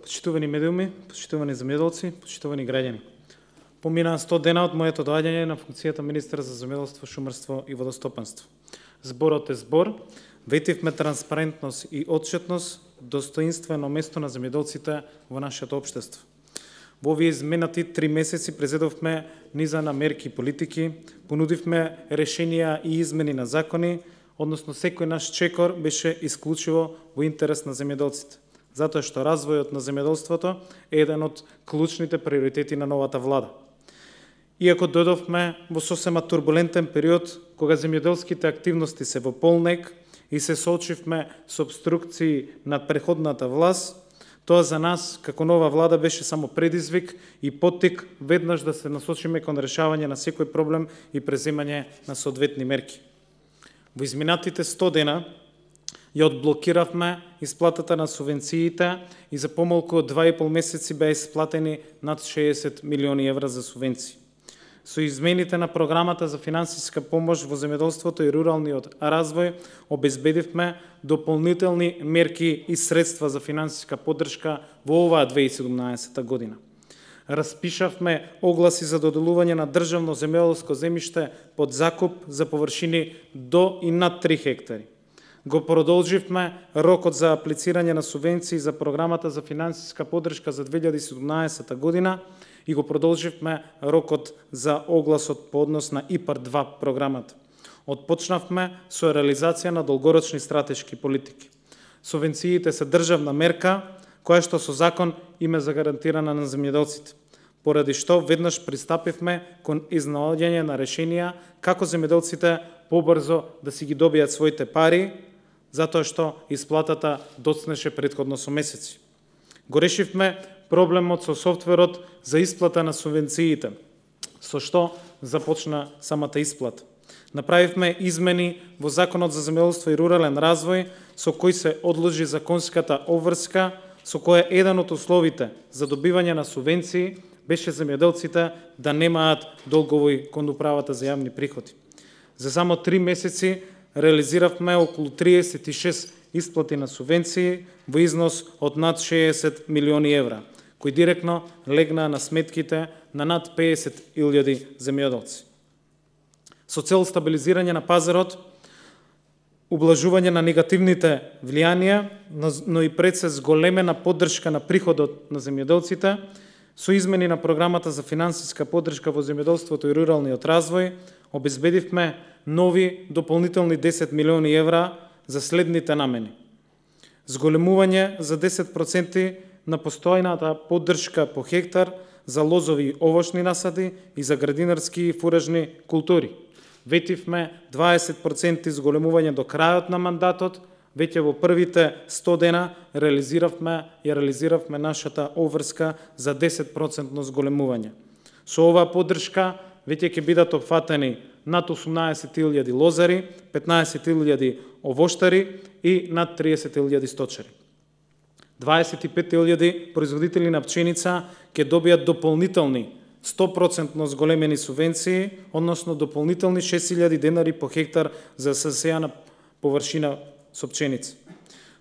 Почитувани медиуми, почитувани земјоделци, почитувани граѓани. Поминаа 100 дена од моето доаѓање на функцијата министар за земјоделство, шумарство и водостопанство. Зборот е збор, ветивме транспарентност и отчетност, достоинствено место на земјоделците во нашето општество. Во овие изминати 3 месеци презедовме низа на мерки и политики, понудивме решенија и измени на закони, односно секој наш чекор беше исклучиво во интерес на земјоделците, затоа што развојот на земјоделството е еден од клучните приоритети на новата влада. Иако дојдовме во сосема турбулентен период, кога земјоделските активности се во полнек и се соочивме со обструкции над преходната власт, тоа за нас, како нова влада, беше само предизвик и поттик веднаш да се насочиме кон решавање на секој проблем и преземање на соодветни мерки. Во изминатите 100 дена ја одблокиравме исплатата на субвенциите и за помалку од 2,5 месеци беа исплатени над 60 милиони евра за субвенции. Со измените на програмата за финансиска помош во земјоделството и руралниот развој обезбедивме дополнителни мерки и средства за финансиска поддршка во оваа 2017 година. Распишавме огласи за доделување на државно земјоделско земјиште под закуп за површини до и над 3 хектари. Го продолживме рокот за аплицирање на субвенции за програмата за финансиска поддршка за 2017 година и го продолживме рокот за огласот по однос на ИПАР-2 програмата. Отпочнавме со реализација на долгорочни стратешки политики. Субвенциите се државна мерка, која што со закон им е загарантирана на земјоделците, поради што веднаш пристапивме кон изнаоѓање на решенија како земјоделците побрзо да си ги добијат своите пари, затоа што исплатата доцнеше претходно со месеци. Го решивме проблемот со софтверот за исплата на субвенциите, со што започна самата исплата. Направивме измени во Законот за земјоделство и рурален развој, со кој се одложи законската обврска, со која еден од условите за добивање на субвенции беше земјоделците да немаат долгови кон управата за јавни приходи. За само 3 месеци реализиравме околу 36 исплати на субвенции во износ од над 60 милиони евра, кои директно легнаа на сметките на над 50.000 земјоделци. Со цел стабилизирање на пазарот, ублажување на негативните влијанија, но и пред се зголемена поддршка на приходот на земјоделците, со измени на програмата за финансиска поддршка во земјоделството и руралниот развој, обезбедивме нови дополнителни 10 милиони евра за следните намени. Зголемување за 10% на постојната поддршка по хектар за лозови и овошни насади и за градинарски и фуражни култури. Ветивме 20% зголемување до крајот на мандатот, веќе во првите 100 дена реализиравме нашата обврска за 10% зголемување. Со оваа поддршка веќе ќе бидат опфатени над 18.000 лозари, 15.000 овоштари и над 30.000 сточари. 25.000 производители на пченица ќе добијат дополнителни 100% зголемени субвенции, односно дополнителни 6.000 денари по хектар за засејана површина со пченица.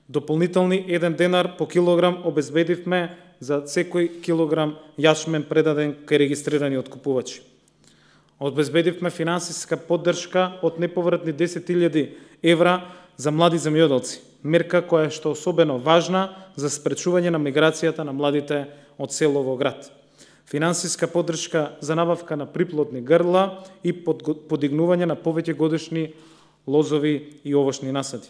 Дополнителни 1 денар по килограм обезбедивме за секој килограм јачмен предаден кај регистрирани откупувачи. Обезбедивме финансиска поддршка од неповратни 10.000 евра за млади земјоделци, мерка која што е особено важна за спречување на миграцијата на младите од село во град. Финансиска поддршка за набавка на приплодни грла и подигнување на повеќе годишни лозови и овошни насади.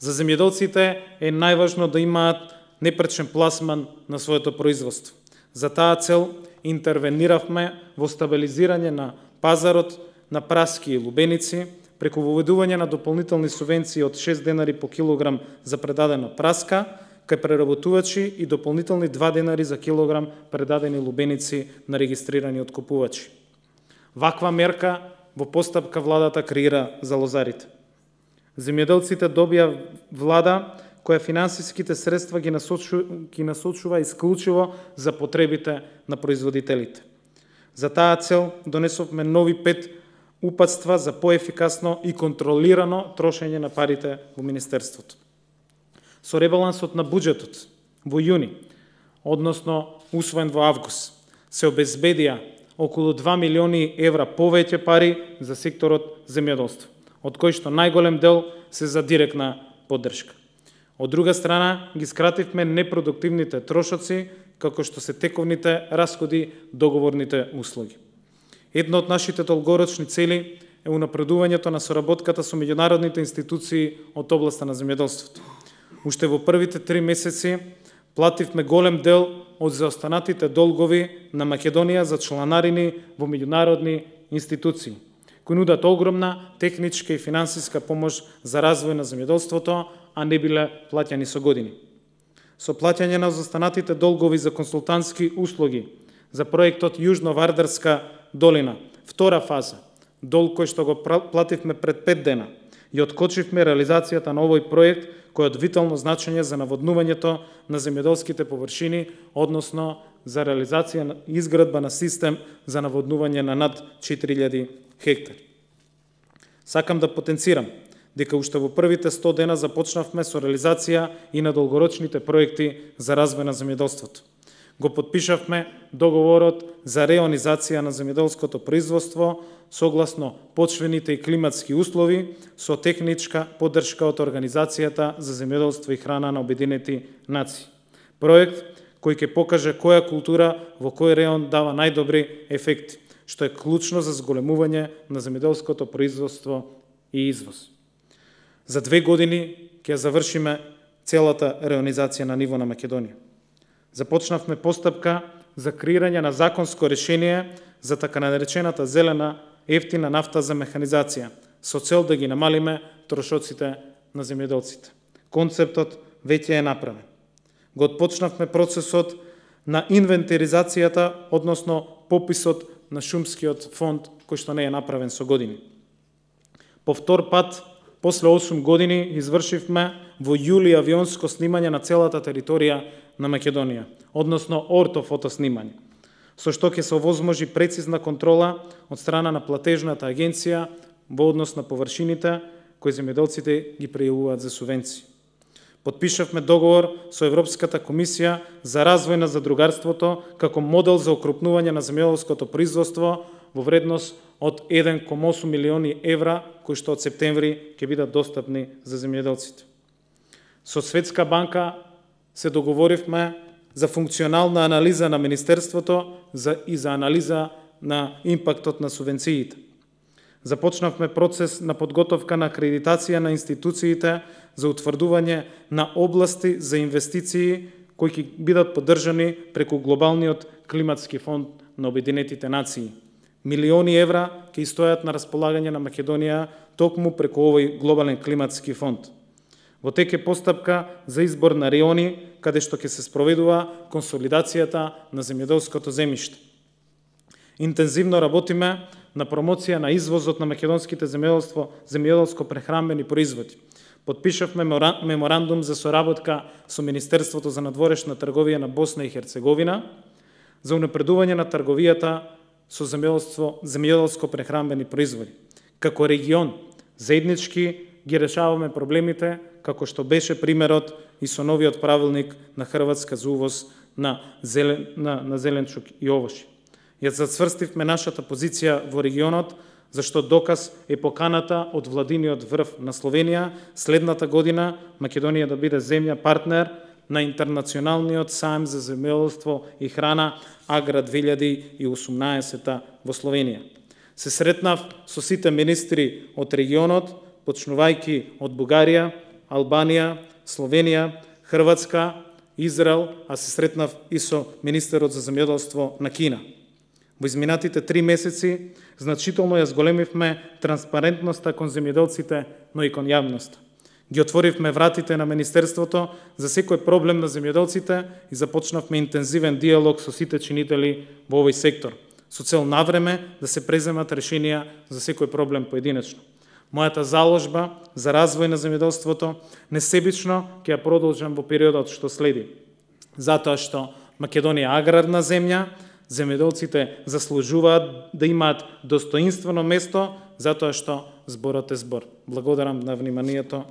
За земјоделците е најважно да имаат непречен пласман на своето производство. За таа цел интервениравме во стабилизирање на пазарот на праски и лубеници, преку воведување на дополнителни субвенции од 6 денари по килограм за предадена праска, кај преработувачи и дополнителни 2 денари за килограм предадени лубеници на регистрирани откупувачи. Ваква мерка во постапка владата креира за лозарите. Земјоделците добија влада која финансиските средства ги насочува исклучиво за потребите на производителите. За таа цел донесовме нови 5 упатства за поефикасно и контролирано трошење на парите во Министерството. Со ребалансот на буџетот во јуни односно усвоен во август, се обезбедија околу 2 милиони евра повеќе пари за секторот земјоделство, од кои што најголем дел се за директна поддршка. Од друга страна, ги скративме непродуктивните трошоци, како што се тековните расходи, договорните услуги. Една од нашите долгорочни цели е унапредувањето на соработката со меѓународните институции од областа на земјоделството. Уште во првите 3 месеци плативме голем дел од заостанатите долгови на Македонија за чланарини во меѓународни институции, кои нудат огромна техничка и финансиска помош за развој на земјоделството, а не биле плаќани со години. Со плаќање на заостанатите долгови за консултантски услуги за проектот Јужно-Вардарска долина, втора фаза, долг кој што го плативме пред 5 дена, и откочивме реализацијата на овој проект кој е од витално значење за наводнувањето на земјоделските површини, односно за реализација на изградба на систем за наводнување на над 4000 хектари. Сакам да потенцирам дека уште во првите 100 дена започнавме со реализација и на долгорочните проекти за развој на земјоделството. Го подпишавме договорот за реонизација на земјоделското производство согласно почвените и климатски услови со техничка поддршка од Организацијата за земјоделство и храна на Обединети нации. Проект кој ќе покаже која култура во кој реон дава најдобри ефекти, што е клучно за зголемување на земјоделското производство и извоз. За 2 години ќе завршиме целата реонизација на ниво на Македонија. Започнавме постапка за креирање на законско решение за така наречената зелена ефтина нафта за механизација, со цел да ги намалиме трошоците на земјоделците. Концептот веќе е направен. Го отпочнавме процесот на инвентаризацијата, односно пописот на шумскиот фонд, кој што не е направен со години. По втор пат, после 8 години, извршивме во јули авионско снимање на целата територија на Македонија, односно ортофото снимање, со што ќе се овозможи прецизна контрола од страна на платежната агенција во однос на површините кои земјоделците ги пријавуваат за субвенции. Подпишавме договор со Европската комисија за развој на задругарството како модел за окрупнување на земјоделското производство во вредност од 1,8 милиони евра, кои што од септември ќе бидат достапни за земјоделците. Со Светска банка се договоривме за функционална анализа на Министерството и за анализа на импактот на субвенциите. Започнавме процес на подготовка на акредитација на институциите за утврдување на области за инвестиции кои ќе бидат поддржани преку глобалниот климатски фонд на Обединетите нации. Милиони евра ќе стојат на располагање на Македонија токму преку овој глобален климатски фонд. Во тек е постапка за избор на реони, каде што ќе се спроведува консолидацијата на земјоделското земјиште. Интензивно работиме на промоција на извозот на македонските земјоделско-прехранбени производи. Подпишавме меморандум за соработка со Министерството за надворешна трговија на Босна и Херцеговина за унапредување на трговијата со земјоделско-прехранбени производи. Како регион, заеднички ги решаваме проблемите, како што беше примерот и со новиот правилник на Хрватска за увоз на зеленчук и овошје. Ја зацврстивме нашата позиција во регионот, зашто доказ е поканата од владиниот врв на Словенија следната година Македонија да биде земја партнер на интернационалниот саем за земјоделство и храна Агра 2018 во Словенија. Се сретнав со сите министри од регионот, почнувајќи од Бугарија, Албанија, Словенија, Хрватска, Израел, а се сретнав и со министерот за земјоделство на Кина. Во изминатите 3 месеци значително ја зголемивме транспарентноста кон земјоделците, но и кон јавноста. Ги отворивме вратите на Министерството за секој проблем на земјоделците и започнавме интензивен диалог со сите чинители во овој сектор, со цел навреме да се преземат решенија за секој проблем поединечно. Мојата заложба за развој на земјоделството несебично ќе ја продолжам во периодот што следи, затоа што Македонија е аграрна земја, земјоделците заслужуваат да имаат достоинствено место, затоа што зборот е збор. Благодарам на вниманието.